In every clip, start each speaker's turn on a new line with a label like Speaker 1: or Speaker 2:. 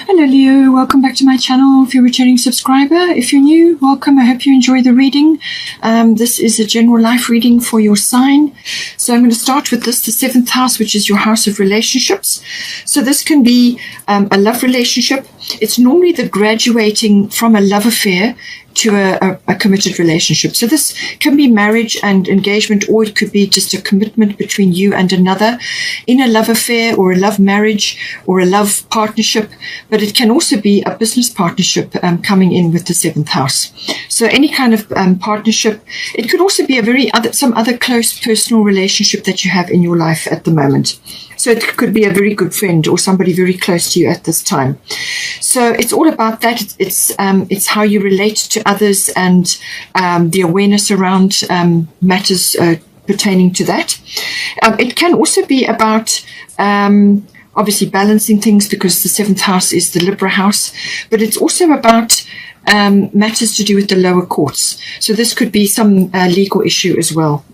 Speaker 1: Hello Leo, welcome back to my channel. If you're a returning subscriber, if you're new, welcome. I hope you enjoy the reading. This is a general life reading for your sign. So I'm going to start with this, the 7th house, which is your house of relationships. So this can be a love relationship. It's normally the graduating from a love affair to a committed relationship. So this can be marriage and engagement, or it could be just a commitment between you and another in a love affair or a love marriage or a love partnership. But it can also be a business partnership coming in with the 7th house. So any kind of partnership. It could also be some other close personal relationship that you have in your life at the moment. So it could be a very good friend or somebody very close to you at this time. So it's all about that. It's how you relate to others and the awareness around matters pertaining to that. It can also be about obviously balancing things, because the 7th house is the Libra house, but it's also about matters to do with the lower courts. So this could be some legal issue as well,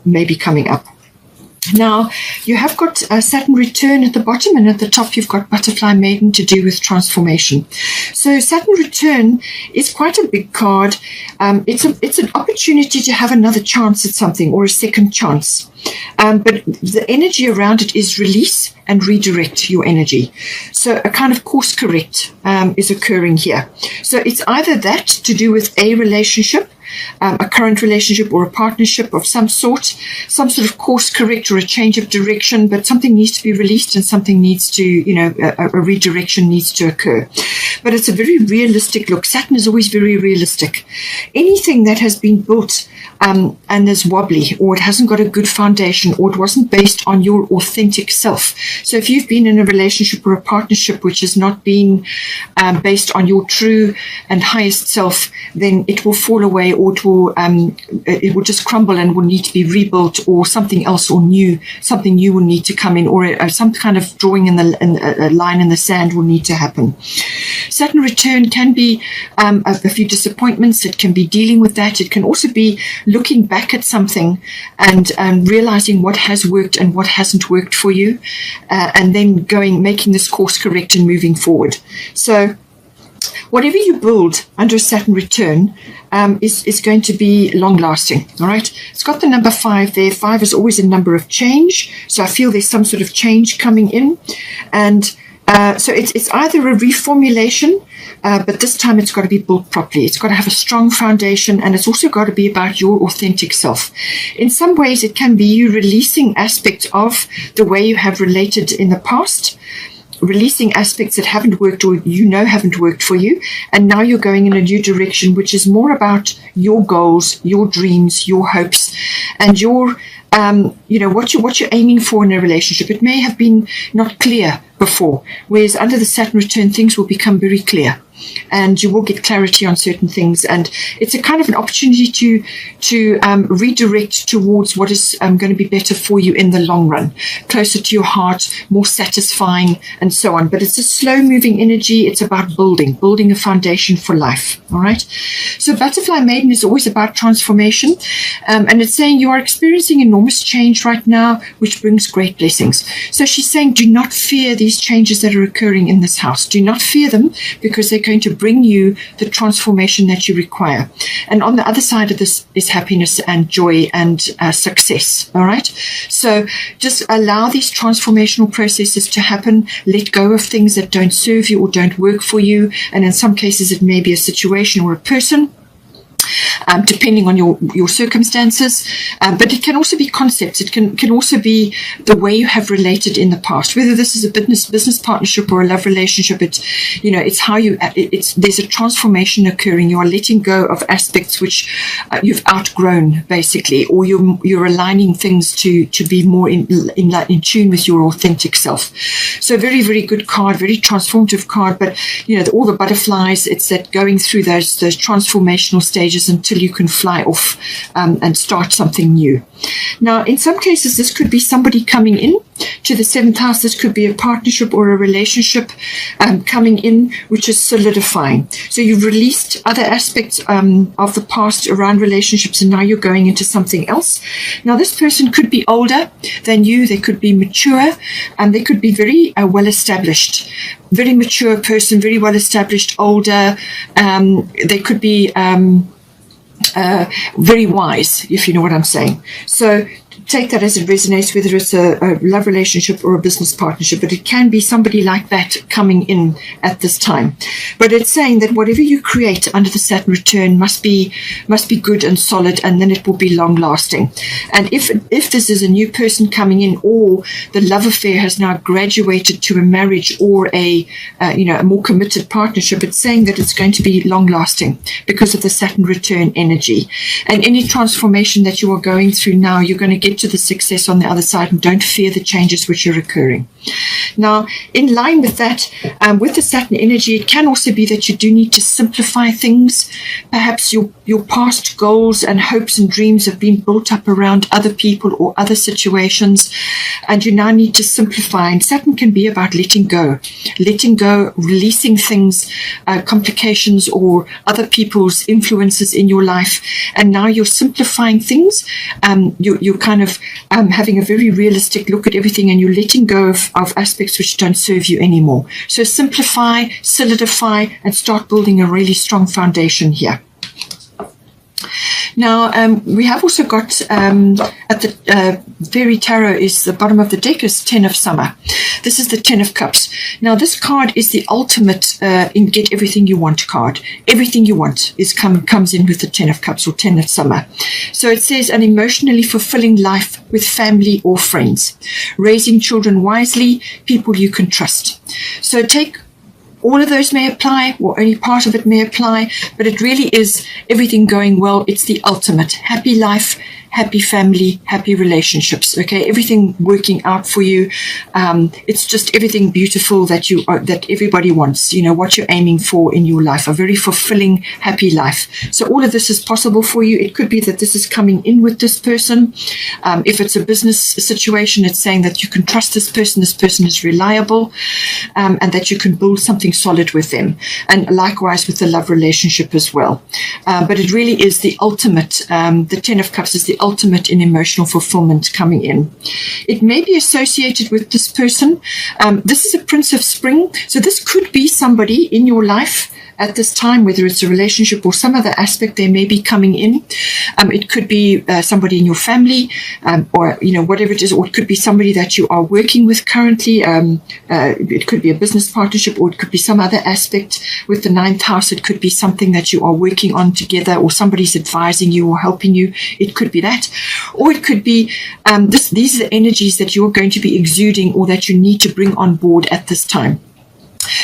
Speaker 1: maybe coming up. Now, you have got Saturn return at the bottom, and at the top you've got butterfly maiden to do with transformation. So Saturn return is quite a big card. It's an opportunity to have another chance at something, or a second chance. But the energy around it is release and redirect your energy. So a kind of course correct is occurring here. So it's either that to do with a relationship, a current relationship or a partnership of some sort of course correct or a change of direction, but something needs to be released and something needs to, a redirection needs to occur. But it's a very realistic look. Saturn is always very realistic. Anything that has been built and is wobbly, or it hasn't got a good foundation, or it wasn't based on your authentic self. So if you've been in a relationship or a partnership which has not been based on your true and highest self, then it will fall away, or it will just crumble and will need to be rebuilt, or something else something new will need to come in, or some kind of drawing in a line in the sand will need to happen. Saturn return can be a few disappointments. It can be dealing with that. It can also be looking back at something and realizing what has worked and what hasn't worked for you, and then making this course correct and moving forward. So whatever you build under Saturn return is going to be long-lasting, all right? It's got the number 5 there. 5 is always a number of change, so I feel there's some sort of change coming in. And so it's either a reformulation, but this time it's got to be built properly. It's got to have a strong foundation, and it's also got to be about your authentic self. In some ways, it can be you releasing aspects of the way you have related in the past, releasing aspects that haven't worked or haven't worked for you, and now you're going in a new direction, which is more about your goals, your dreams, your hopes, and your what you're aiming for in a relationship. It may have been not clear before, whereas under the Saturn return things will become very clear, and you will get clarity on certain things, and it's a kind of an opportunity to redirect towards what is going to be better for you in the long run, closer to your heart, more satisfying, and so on. But it's a slow moving energy. It's about building a foundation for life. All right. So butterfly maiden is always about transformation, and it's saying you are experiencing enormous change right now, which brings great blessings. So she's saying, do not fear these changes that are occurring in this house. Do not fear them, because they're going to bring you the transformation that you require. And on the other side of this is happiness and joy and success. All right. So just allow these transformational processes to happen. Let go of things that don't serve you or don't work for you. And in some cases, it may be a situation or a person, depending on your circumstances, but it can also be concepts. It can also be the way you have related in the past, whether this is a business partnership or a love relationship. It's how there's a transformation occurring. You are letting go of aspects which you've outgrown, basically, or you're aligning things to be more in tune with your authentic self. So very, very good card, very transformative card. But all the butterflies, it's that going through those transformational stages until you can fly off and start something new. Now, in some cases, this could be somebody coming in to the 7th house, this could be a partnership or a relationship coming in, which is solidifying. So you've released other aspects of the past around relationships, and now you're going into something else. Now, this person could be older than you. They could be mature, and they could be very well established, very mature person, very well established, older. They could be very wise, if you know what I'm saying. So take that as it resonates, whether it's a love relationship or a business partnership, but it can be somebody like that coming in at this time. But it's saying that whatever you create under the Saturn return must be good and solid, and then it will be long lasting. And if this is a new person coming in, or the love affair has now graduated to a marriage or a more committed partnership, it's saying that it's going to be long lasting because of the Saturn return energy. And any transformation that you are going through now, you're going to get to the success on the other side, and don't fear the changes which are occurring. Now, in line with that, with the Saturn energy, it can also be that you do need to simplify things. Perhaps your past goals and hopes and dreams have been built up around other people or other situations, and you now need to simplify. And Saturn can be about letting go, releasing things, complications or other people's influences in your life. And now you're simplifying things. You're kind of having a very realistic look at everything, and you're letting go of aspects which don't serve you anymore. So simplify, solidify, and start building a really strong foundation here. Now, we have also got at the Fairy Tarot is the bottom of the deck is 10 of Summer. This is the 10 of Cups. Now, this card is the ultimate in get everything you want card. Everything you want comes in with the 10 of Cups or 10 of Summer. So it says an emotionally fulfilling life with family or friends. Raising children wisely, people you can trust. So take all of those may apply, or only part of it may apply, but it really is everything going well. It's the ultimate happy life, happy family, happy relationships. Okay, everything working out for you. It's just everything beautiful that that everybody wants. You know what you're aiming for in your life, a very fulfilling, happy life. So all of this is possible for you. It could be that this is coming in with this person. If it's a business situation, it's saying that you can trust this person. This person is reliable, and that you can build something solid with them. And likewise with the love relationship as well. But it really is the ultimate. The 10 of Cups is the ultimate in emotional fulfillment coming in. It may be associated with this person. This is a Prince of Spring. So this could be somebody in your life at this time, whether it's a relationship or some other aspect they may be coming in. It could be somebody in your family, or whatever it is, or it could be somebody that you are working with currently. It could be a business partnership, or it could be some other aspect with the 9th house. It could be something that you are working on together, or somebody's advising you or helping you. It could be that, or it could be these are the energies that you're going to be exuding, or that you need to bring on board at this time.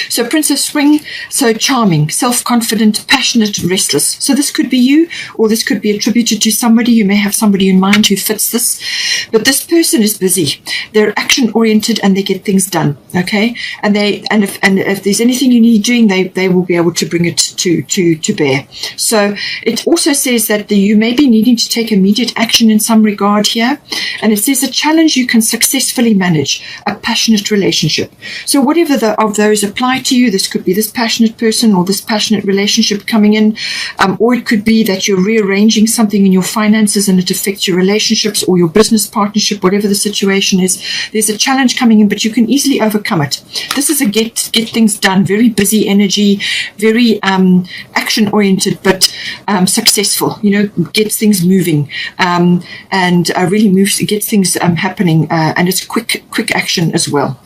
Speaker 1: So Prince of Spring, so charming, self-confident, passionate, restless. So this could be you, or this could be attributed to somebody. You may have somebody in mind who fits this. But this person is busy. They're action-oriented and they get things done. Okay, and if there's anything you need doing, they will be able to bring it to bear. So it also says that you may be needing to take immediate action in some regard here, and it says a challenge you can successfully manage, a passionate relationship. So whatever of those apply to you, this could be this passionate person or this passionate relationship coming in, or it could be that you're rearranging something in your finances and it affects your relationships or your business partnership, whatever the situation is. There's a challenge coming in, but you can easily overcome it. This is a get things done, very busy energy, very action oriented, but successful, gets things moving, and really gets things happening, and it's quick action as well.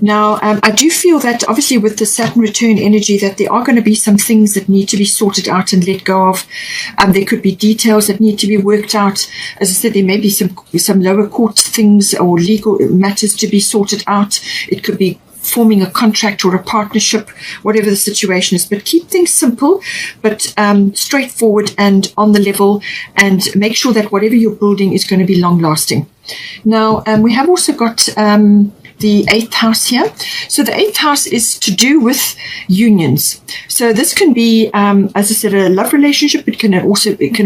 Speaker 1: Now, I do feel that obviously with the Saturn return energy that there are going to be some things that need to be sorted out and let go of. There could be details that need to be worked out. As I said, there may be some lower court things or legal matters to be sorted out. It could be forming a contract or a partnership, whatever the situation is. But keep things simple, but straightforward and on the level, and make sure that whatever you're building is going to be long lasting. Now, we have also got the 8th house here. So the 8th house is to do with unions. So this can be, as I said, a love relationship. It can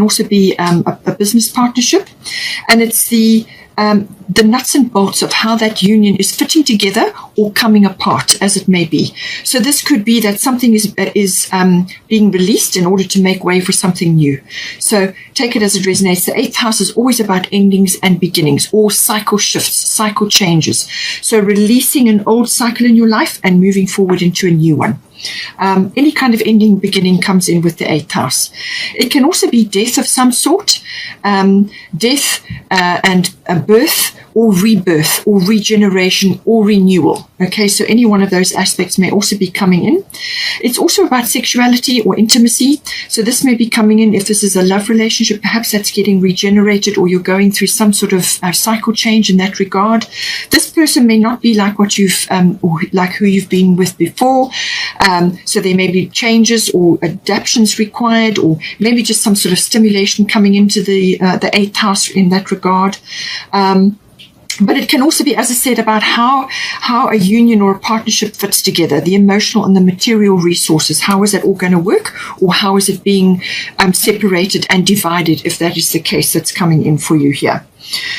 Speaker 1: also be a business partnership, and it's the the nuts and bolts of how that union is fitting together or coming apart, as it may be. So this could be that something is being released in order to make way for something new. So take it as it resonates. The eighth house is always about endings and beginnings, or cycle shifts, cycle changes. So releasing an old cycle in your life and moving forward into a new one. Any kind of ending, beginning comes in with the eighth house. It can also be death of some sort, death and a birth or rebirth or regeneration or renewal. Okay, so any one of those aspects may also be coming in. It's also about sexuality or intimacy. So this may be coming in if this is a love relationship, perhaps that's getting regenerated, or you're going through some sort of cycle change in that regard. This person may not be like what you've, or like who you've been with before. So there may be changes or adaptations required, or maybe just some sort of stimulation coming into the eighth house in that regard. But it can also be, as I said, about how a union or a partnership fits together, the emotional and the material resources. How is that all going to work, or how is it being separated and divided, if that is the case that's coming in for you here.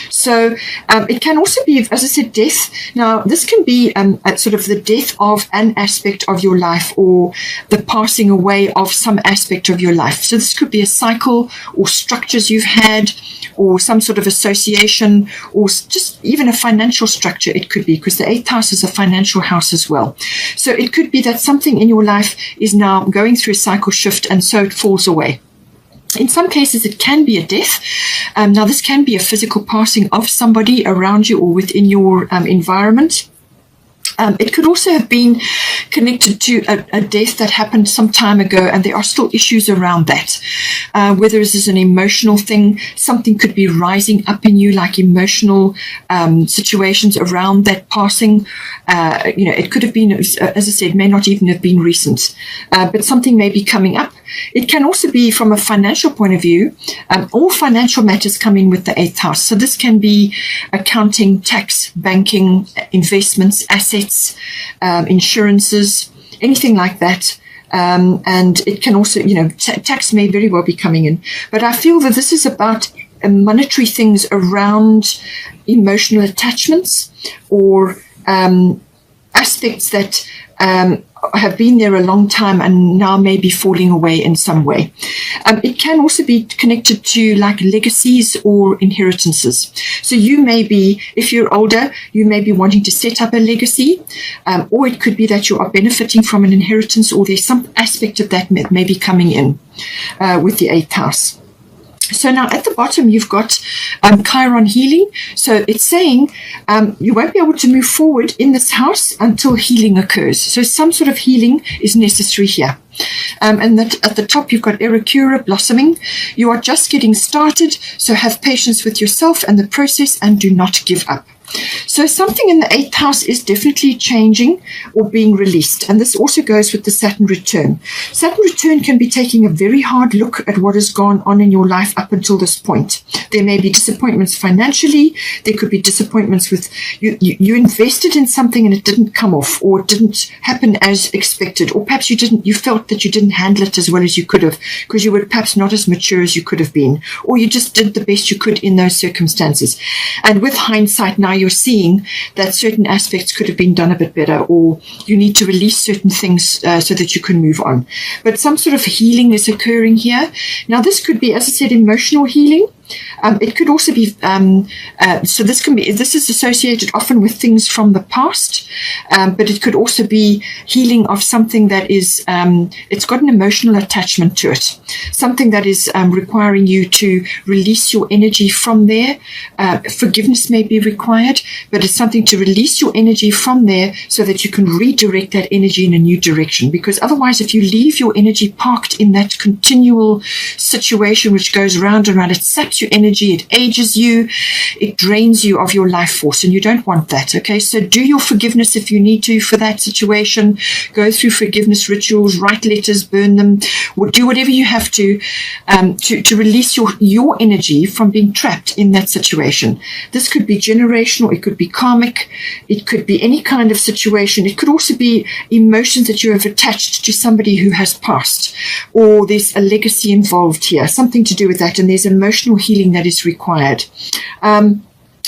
Speaker 1: So it can also be, as I said, death. Now, this can be sort of the death of an aspect of your life, or the passing away of some aspect of your life. So this could be a cycle or structures you've had, or some sort of association, or just even a financial structure. It could be, because the eighth house is a financial house as well. So it could be that something in your life is now going through a cycle shift, and so it falls away. In some cases, it can be a death. Now, this can be a physical passing of somebody around you or within your environment. It could also have been connected to a death that happened some time ago, and there are still issues around that. Whether this is an emotional thing, something could be rising up in you, like emotional situations around that passing. It could have been, as I said, may not even have been recent, but something may be coming up. It can also be from a financial point of view. All financial matters come in with the eighth house. So this can be accounting, tax, banking, investments, assets, insurances, anything like that. And it can also, tax may very well be coming in. But I feel that this is about monetary things around emotional attachments, or aspects that have been there a long time and now may be falling away in some way. It can also be connected to like legacies or inheritances. So you may be, if you're older, you may be wanting to set up a legacy, or it could be that you are benefiting from an inheritance, or there's some aspect of that may be coming in with the eighth house. So now at the bottom, you've got Chiron healing. So it's saying you won't be able to move forward in this house until healing occurs. So some sort of healing is necessary here. And that at the top, you've got Eracura blossoming. You are just getting started. So have patience with yourself and the process, and do not give up. So something in the eighth house is definitely changing or being released. And this also goes with the Saturn return. Saturn return can be taking a very hard look at what has gone on in your life up until this point. There may be disappointments financially. There could be disappointments with you invested in something and it didn't come off, or it didn't happen as expected, or perhaps you felt that you didn't handle it as well as you could have, because you were perhaps not as mature as you could have been, or you just did the best you could in those circumstances. And with hindsight now, you're seeing that certain aspects could have been done a bit better, or you need to release certain things so that you can move on. But some sort of healing is occurring here. Now, this could be, as I said, emotional healing. It could also be, this is associated often with things from the past, but it could also be healing of something that is, it's got an emotional attachment to it, something that is requiring you to release your energy from there. Forgiveness may be required, but it's something to release your energy from there so that you can redirect that energy in a new direction. Because otherwise, if you leave your energy parked in that continual situation which goes round and round, it saps your energy, it ages you, it drains you of your life force, and you don't want that. Okay, so do your forgiveness if you need to for that situation. Go through forgiveness rituals, write letters, burn them, or do whatever you have to release your energy from being trapped in that situation. This could be generational, it could be karmic, it could be any kind of situation. It could also be emotions that you have attached to somebody who has passed, or there's a legacy involved here, something to do with that, and there's emotional healing that is required.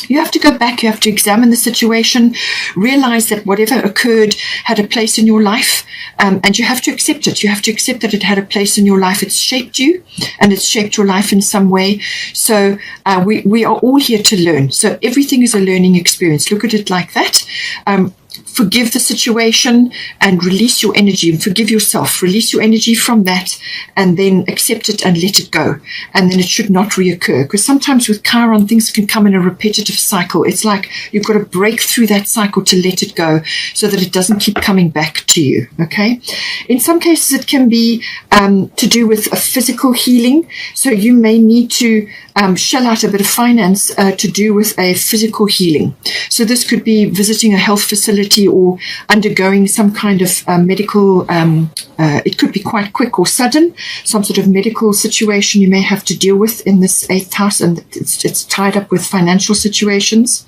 Speaker 1: You have to go back, you have to examine the situation, realize that whatever occurred had a place in your life, and you have to accept it. You have to accept that it had a place in your life. It's shaped you, and it's shaped your life in some way. So we are all here to learn. So everything is a learning experience. Look at it like that. Forgive the situation and release your energy, and forgive yourself. Release your energy from that, and then accept it and let it go. And then it should not reoccur, because sometimes with Chiron, things can come in a repetitive cycle. It's like you've got to break through that cycle to let it go, so that it doesn't keep coming back to you. Okay. In some cases, it can be to do with a physical healing. So you may need to shell out a bit of finance to do with a physical healing. So this could be visiting a health facility or undergoing some kind of medical, it could be quite quick or sudden, some sort of medical situation you may have to deal with in this 8th house, and it's tied up with financial situations.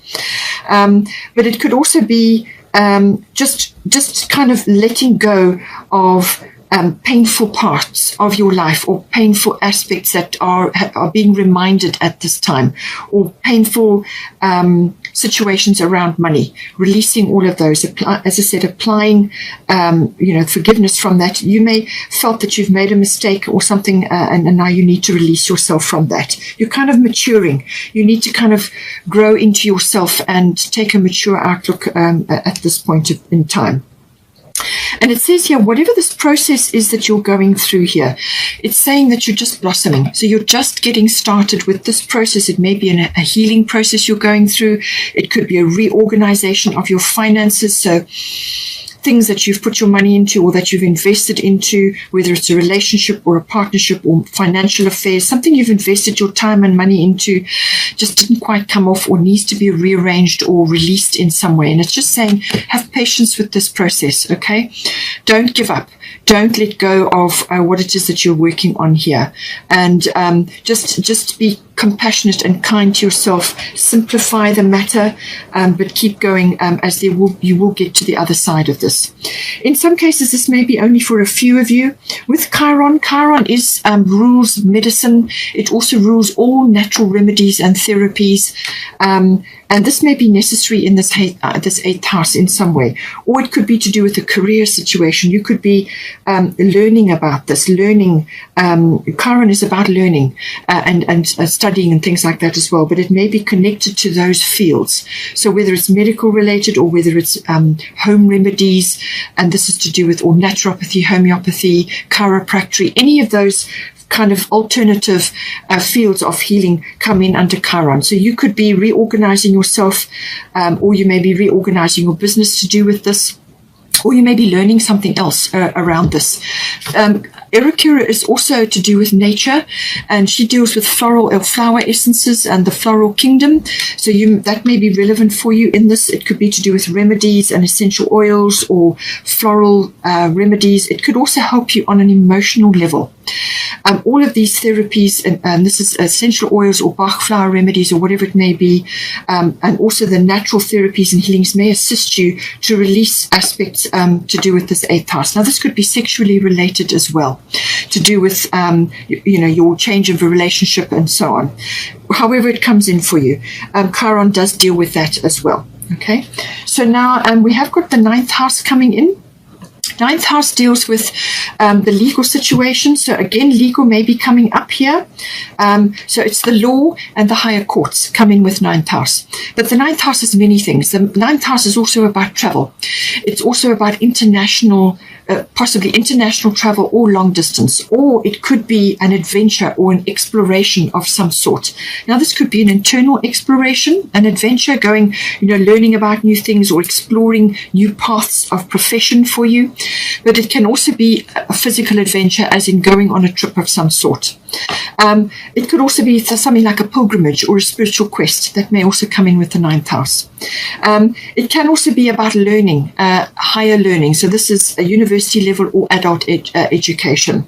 Speaker 1: But it could also be just kind of letting go of painful parts of your life, or painful aspects that are being reminded at this time, or painful situations around money, releasing all of those. As I said, applying forgiveness from that. You may felt that you've made a mistake or something, and now you need to release yourself from that. You're kind of maturing. You need to kind of grow into yourself and take a mature outlook at this point in time. And it says here, whatever this process is that you're going through here, it's saying that you're just blossoming. So you're just getting started with this process. It may be a healing process you're going through. It could be a reorganization of your finances. So things that you've put your money into, or that you've invested into, whether it's a relationship or a partnership or financial affairs, something you've invested your time and money into just didn't quite come off, or needs to be rearranged or released in some way. And it's just saying, have patience with this process, okay? Don't give up. Don't let go of what it is that you're working on here. And just be compassionate and kind to yourself. Simplify the matter, but keep going, as you will get to the other side of this. In some cases, this may be only for a few of you. With Chiron is rules medicine. It also rules all natural remedies and therapies. And this may be necessary in this 8th house in some way. Or it could be to do with a career situation. You could be learning about this. Chiron is about learning and studying and things like that as well. But it may be connected to those fields. So whether it's medical related, or whether it's home remedies, and this is to do with or naturopathy, homeopathy, chiropractic, any of those kind of alternative fields of healing come in under Chiron. So you could be reorganizing yourself, or you may be reorganizing your business to do with this, or you may be learning something else around this. Erikura is also to do with nature, and she deals with flower essences and the floral kingdom. So that may be relevant for you in this. It could be to do with remedies and essential oils, or floral remedies. It could also help you on an emotional level. All of these therapies, and this is essential oils or Bach flower remedies, or whatever it may be, and also the natural therapies and healings may assist you to release aspects to do with this 8th house. Now, this could be sexually related as well, to do with your change of a relationship and so on. However it comes in for you, Chiron does deal with that as well. Okay, so now we have got the 9th house coming in. 9th house deals with the legal situation. So again, legal may be coming up here. So it's the law and the higher courts come in with 9th house. But the 9th house is many things. The 9th house is also about travel. It's also about international, possibly international travel or long distance. Or it could be an adventure or an exploration of some sort. Now, this could be an internal exploration, an adventure, going, learning about new things or exploring new paths of profession for you. But it can also be a physical adventure, as in going on a trip of some sort. It could also be something like a pilgrimage or a spiritual quest that may also come in with the 9th house. It can also be about learning, higher learning. So this is a university level or adult education.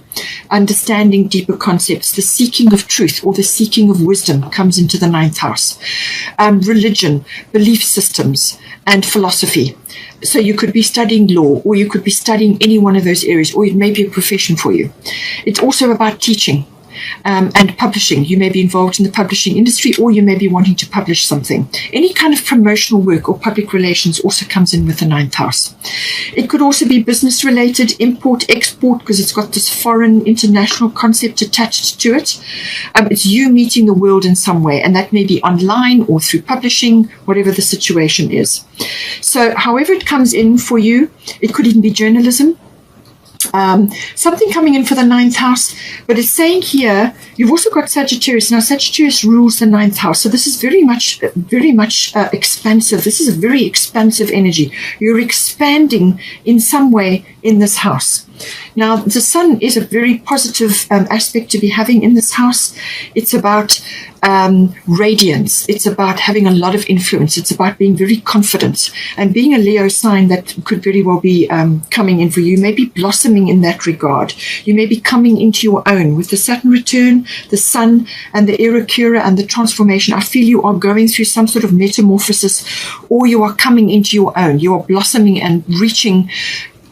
Speaker 1: Understanding deeper concepts, the seeking of truth or the seeking of wisdom comes into the 9th house. Religion, belief systems, and philosophy. So you could be studying law, or you could be studying any one of those areas, or it may be a profession for you. It's also about teaching. and publishing. You may be involved in the publishing industry, or you may be wanting to publish something. Any kind of promotional work or public relations also comes in with the 9th house. It could also be business related, import, export, because it's got this foreign international concept attached to it. It's you meeting the world in some way, and that may be online or through publishing, whatever the situation is. So however it comes in for you, it could even be journalism. Something coming in for the 9th house, but it's saying here you've also got Sagittarius. Now Sagittarius rules the 9th house, so this is very much expansive. This is a very expansive energy. You're expanding in some way in this house. Now the sun is a very positive aspect to be having in this house. It's about radiance. It's about having a lot of influence. It's about being very confident, and being a Leo sign, that could very well be coming in for you. You may be blossoming in that regard. You may be coming into your own with the Saturn return, the sun, and the Aerokura and the transformation. I feel you are going through some sort of metamorphosis, or you are coming into your own. You are blossoming and reaching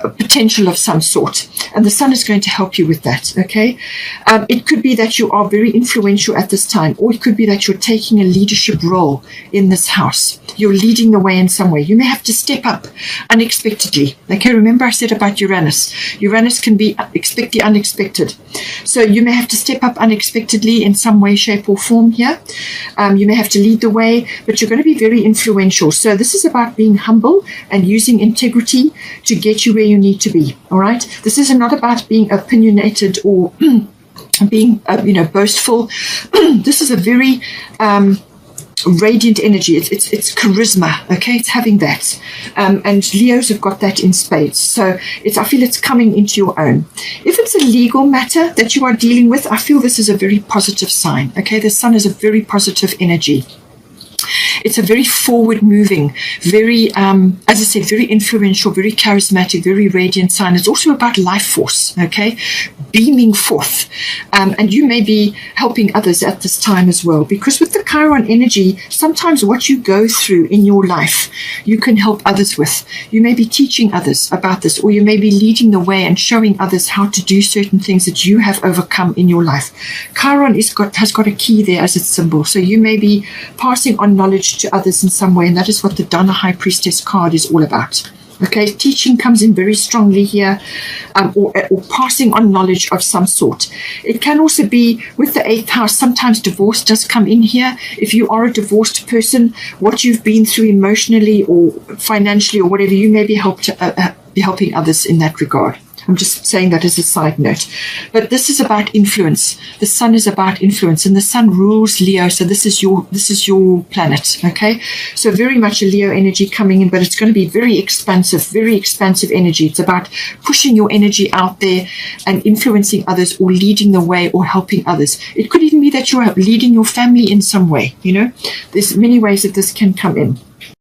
Speaker 1: a potential of some sort, and the sun is going to help you with that. Okay, it could be that you are very influential at this time, or it could be that you're taking a leadership role in this house. You're leading the way in some way. You may have to step up unexpectedly. Okay, remember I said about Uranus. Uranus can be expect the unexpected, so you may have to step up unexpectedly in some way, shape, or form here. You may have to lead the way, but you're going to be very influential. So this is about being humble and using integrity to get you where you need to be. All right, this is not about being opinionated or being boastful. This is a very radiant energy. It's charisma. Okay, it's having that, and Leos have got that in spades. So I feel it's coming into your own. If it's a legal matter that you are dealing with, I feel this is a very positive sign. Okay, the sun is a very positive energy. It's a very forward-moving, very, as I said, very influential, very charismatic, very radiant sign. It's also about life force, okay, beaming forth. And you may be helping others at this time as well, because with the Chiron energy, sometimes what you go through in your life, you can help others with. You may be teaching others about this, or you may be leading the way and showing others how to do certain things that you have overcome in your life. Chiron has got a key there as its symbol, so you may be passing on knowledge to others in some way, and that is what the Dana High Priestess card is all about. Okay, teaching comes in very strongly here, or passing on knowledge of some sort. It can also be with the 8th house. Sometimes divorce does come in here. If you are a divorced person, what you've been through emotionally or financially or whatever, you may be helping others in that regard. I'm just saying that as a side note. But this is about influence. The sun is about influence, and the sun rules Leo. So this is your planet. Okay. So very much a Leo energy coming in, but it's going to be very expansive energy. It's about pushing your energy out there and influencing others, or leading the way, or helping others. It could even be that you are leading your family in some way. There's many ways that this can come in.